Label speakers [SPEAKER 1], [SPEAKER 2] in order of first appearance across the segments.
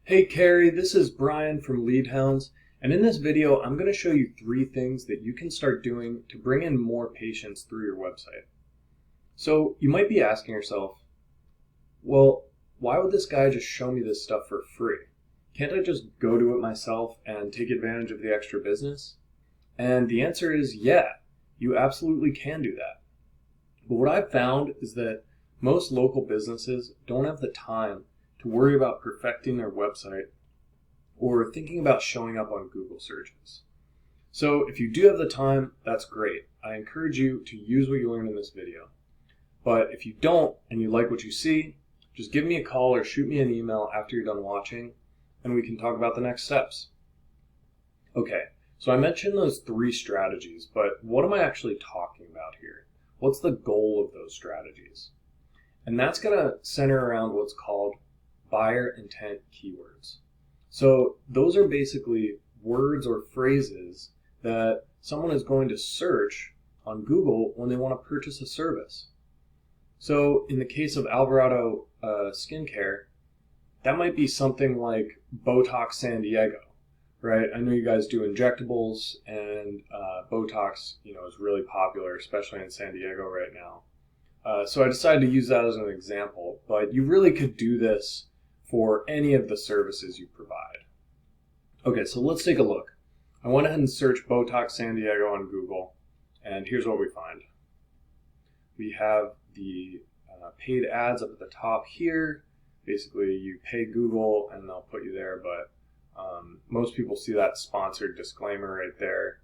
[SPEAKER 1] Hey Carrie, this is Brian from Leadhounds, and in this video I'm going to show you 3 things that you can start doing to bring in more patients through your website. So you might be asking yourself, well, why would this guy just show me this stuff for free? Can't I just go do it myself and take advantage of the extra business? And the answer is yeah, you absolutely can do that. But what I've found is that most local businesses don't have the time to worry about perfecting their website or thinking about showing up on Google searches. So if you do have the time, that's great. I encourage you to use what you learned in this video. But if you don't and you like what you see, just give me a call or shoot me an email after you're done watching and we can talk about the next steps. Okay, so I mentioned those 3 strategies, but what am I actually talking about here? What's the goal of those strategies? And that's going to center around what's called buyer intent keywords. So those are basically words or phrases that someone is going to search on Google when they want to purchase a service. So in the case of Alvarado skincare, that might be something like Botox San Diego, right? I know you guys do injectables, and Botox, is really popular, especially in San Diego right now. So I decided to use that as an example, but you really could do this for any of the services you provide. Okay, so let's take a look. I went ahead and searched Botox San Diego on Google, and here's what we find. We have the paid ads up at the top here. Basically, you pay Google and they'll put you there, but most people see that sponsored disclaimer right there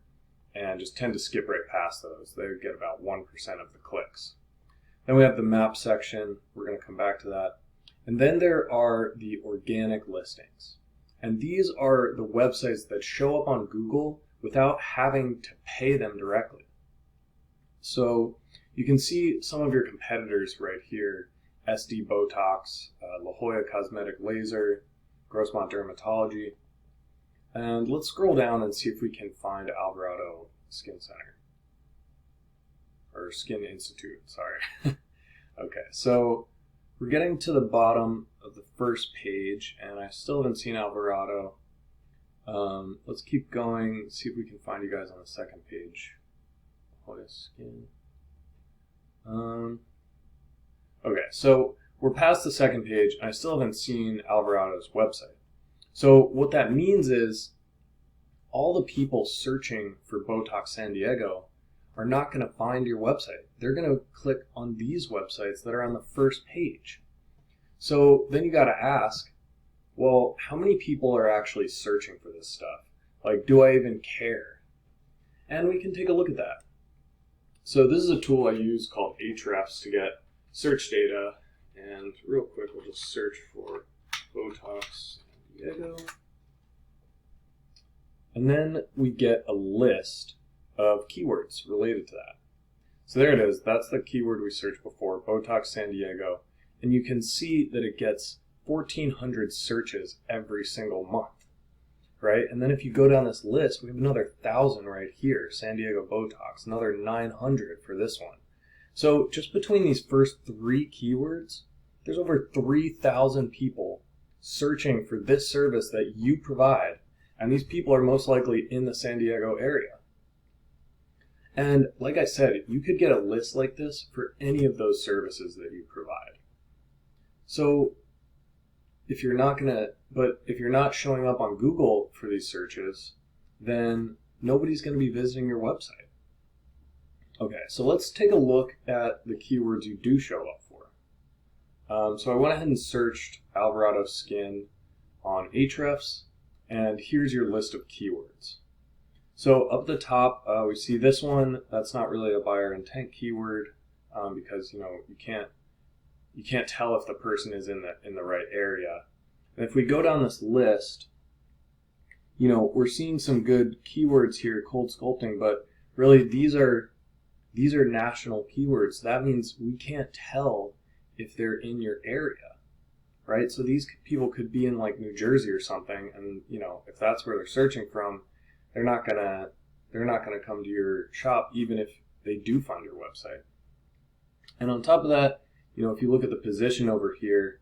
[SPEAKER 1] and just tend to skip right past those. They get about 1% of the clicks. Then we have the map section. We're going to come back to that. And then there are the organic listings. And these are the websites that show up on Google without having to pay them directly. So you can see some of your competitors right here: SD Botox, La Jolla Cosmetic Laser, Grossmont Dermatology. And let's scroll down and see if we can find Alvarado Skin Center. Or Skin Institute, sorry. Okay, so we're getting to the bottom of the first page, and I still haven't seen Alvarado. Let's keep going, see if we can find you guys on the second page. Skin. Okay, so we're past the second page, and I still haven't seen Alvarado's website. So what that means is all the people searching for Botox San Diego are not going to find your website. They're going to click on these websites that are on the first page. So then you got to ask, well, how many people are actually searching for this stuff? Like, do I even care? And we can take a look at that. So this is a tool I use called Ahrefs to get search data. And real quick, we'll just search for Botox San Diego. And then we get a list of keywords related to that. So there it is. That's the keyword we searched before, Botox San Diego. And you can see that it gets 1,400 searches every single month, right? And then if you go down this list, we have another 1,000 right here, San Diego Botox, another 900 for this one. So just between these first 3 keywords, there's over 3,000 people searching for this service that you provide, and these people are most likely in the San Diego area. And like I said, you could get a list like this for any of those services that you provide. So if you're not showing up on Google for these searches, then nobody's going to be visiting your website. Okay, so let's take a look at the keywords you do show up for. So I went ahead and searched Alvarado Skin on Ahrefs, and here's your list of keywords. So up the top, we see this one. That's not really a buyer intent keyword because you can't tell if the person is in the right area. And if we go down this list, we're seeing some good keywords here, cold sculpting, but really these are national keywords. That means we can't tell if they're in your area, right? So these people could be in like New Jersey or something, and if that's where they're searching from, they're not gonna come to your shop even if they do find your website. And on top of that, if you look at the position over here,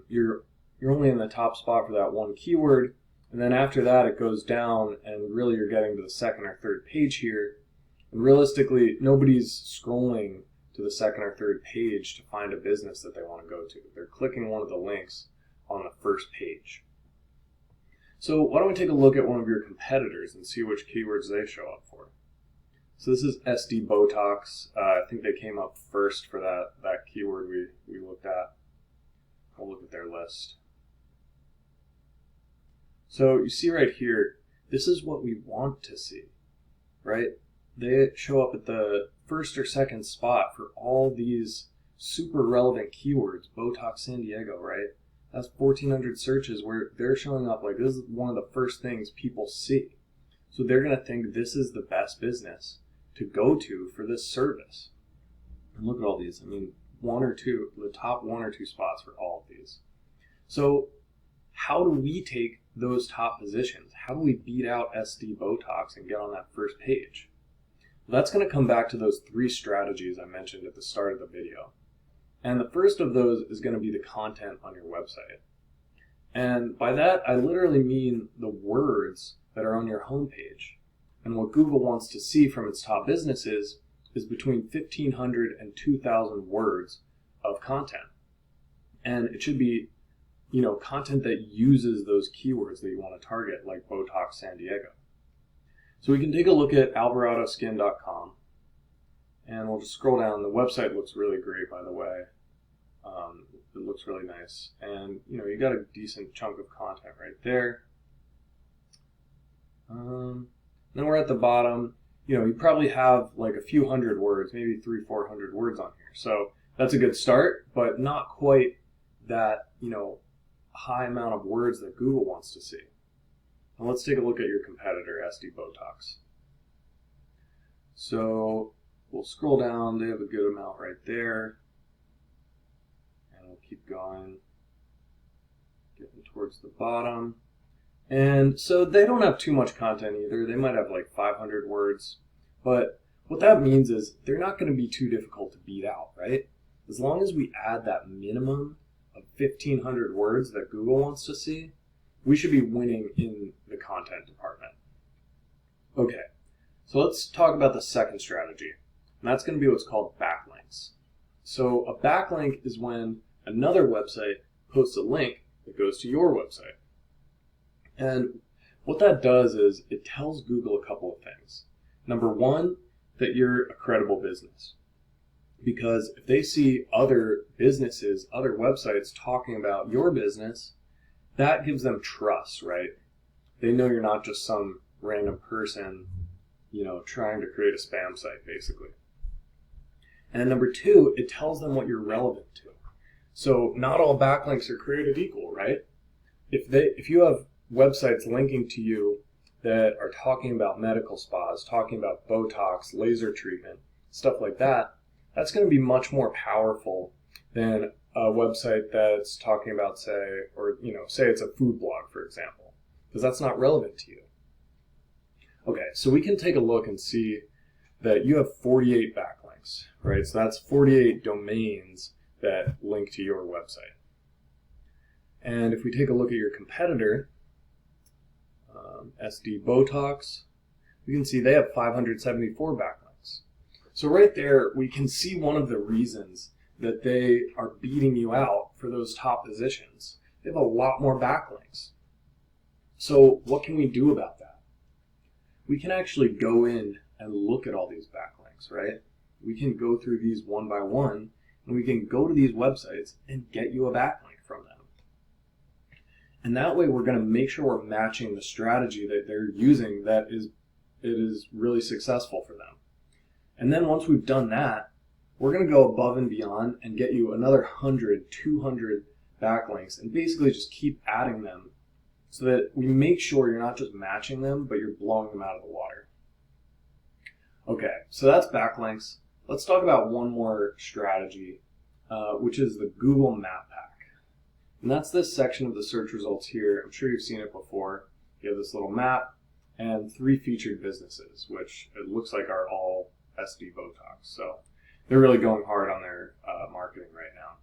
[SPEAKER 1] you're you're only in the top spot for that one keyword, and then after that it goes down, and really you're getting to the second or third page here. And realistically, nobody's scrolling to the second or third page to find a business that they want to go to. They're clicking one of the links on the first page. So why don't we take a look at one of your competitors and see which keywords they show up for. So this is SD Botox. I think they came up first for that keyword we looked at. We'll look at their list. So you see right here, this is what we want to see, right? They show up at the first or second spot for all these super relevant keywords. Botox San Diego, right? That's 1,400 searches where they're showing up like this is one of the first things people see. So they're going to think this is the best business to go to for this service. And look at all these. I mean, the top one or two spots for all of these. So how do we take those top positions? How do we beat out SD Botox and get on that first page? Well, that's going to come back to those 3 strategies I mentioned at the start of the video. And the first of those is going to be the content on your website. And by that, I literally mean the words that are on your homepage. And what Google wants to see from its top businesses is between 1,500 and 2,000 words of content. And it should be, content that uses those keywords that you want to target, like Botox San Diego. So we can take a look at alvaradoskin.com. And we'll just scroll down. The website looks really great, by the way. It looks really nice. And, you got a decent chunk of content right there. Then we're at the bottom. You probably have like a few hundred words, maybe 300-400 words on here. So that's a good start, but not quite that, high amount of words that Google wants to see. Now let's take a look at your competitor, SD Botox. So we'll scroll down. They have a good amount right there. And we'll keep going, getting towards the bottom. And so they don't have too much content either. They might have like 500 words. But what that means is they're not going to be too difficult to beat out, right? As long as we add that minimum of 1,500 words that Google wants to see, we should be winning in the content department. Okay, so let's talk about the second strategy. And that's going to be what's called backlinks. So a backlink is when another website posts a link that goes to your website. And what that does is it tells Google a couple of things. Number one, that you're a credible business. Because if they see other businesses, other websites talking about your business, that gives them trust, right? They know you're not just some random person, trying to create a spam site, basically. And number two, it tells them what you're relevant to. So not all backlinks are created equal, right? If you have websites linking to you that are talking about medical spas, talking about Botox, laser treatment, stuff like that, that's going to be much more powerful than a website that's talking about, say it's a food blog, for example, because that's not relevant to you. Okay, so we can take a look and see that you have 48 backlinks, right? So that's 48 domains that link to your website. And if we take a look at your competitor, SD Botox, we can see they have 574 backlinks. So right there, we can see one of the reasons that they are beating you out for those top positions. They have a lot more backlinks. So what can we do about that? We can actually go in and look at all these backlinks, right? We can go through these one by one, and we can go to these websites and get you a backlink from them. And that way we're going to make sure we're matching the strategy that they're using that is really successful for them. And then once we've done that, we're going to go above and beyond and get you another 100, 200 backlinks and basically just keep adding them so that we make sure you're not just matching them, but you're blowing them out of the water. Okay, so that's backlinks. Let's talk about one more strategy, which is the Google Map Pack. And that's this section of the search results here. I'm sure you've seen it before. You have this little map and 3 featured businesses, which it looks like are all SD Botox. So they're really going hard on their marketing right now.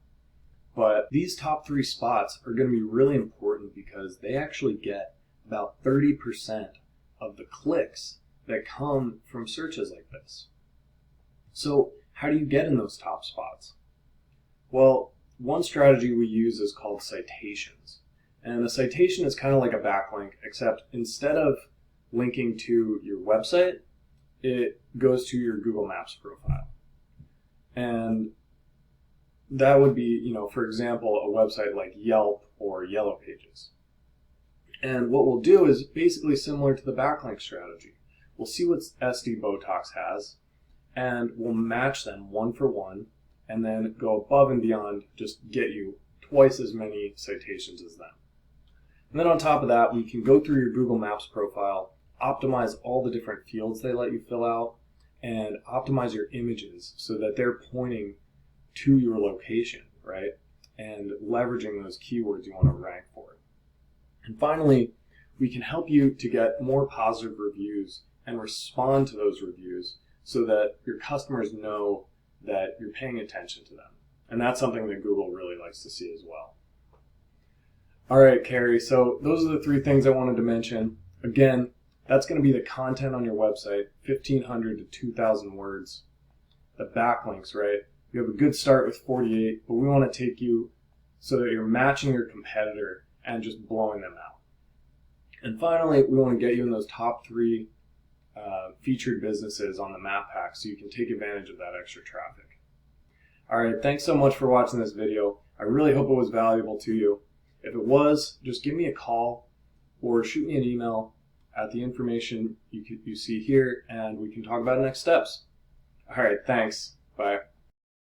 [SPEAKER 1] But these top 3 spots are going to be really important because they actually get about 30% of the clicks that come from searches like this. So how do you get in those top spots? Well, one strategy we use is called citations. And a citation is kind of like a backlink, except instead of linking to your website, it goes to your Google Maps profile. And that would be, for example, a website like Yelp or Yellow Pages. And what we'll do is basically similar to the backlink strategy. We'll see what SD Botox has, and we'll match them one for one, and then go above and beyond, just get you twice as many citations as them. And then on top of that, we can go through your Google Maps profile, optimize all the different fields they let you fill out, and optimize your images so that they're pointing to your location, right? And leveraging those keywords you want to rank for. And finally, we can help you to get more positive reviews and respond to those reviews so that your customers know that you're paying attention to them. And that's something that Google really likes to see as well. All right, Carrie, so those are the 3 things I wanted to mention. Again, that's going to be the content on your website, 1,500 to 2,000 words. The backlinks, right? You have a good start with 48, but we want to take you so that you're matching your competitor and just blowing them out. And finally, we want to get you in those top 3 featured businesses on the map pack so you can take advantage of that extra traffic. All right, thanks so much for watching this video. I really hope it was valuable to you. If it was, just give me a call or shoot me an email at the information you see here, and we can talk about next steps. All right, thanks. Bye.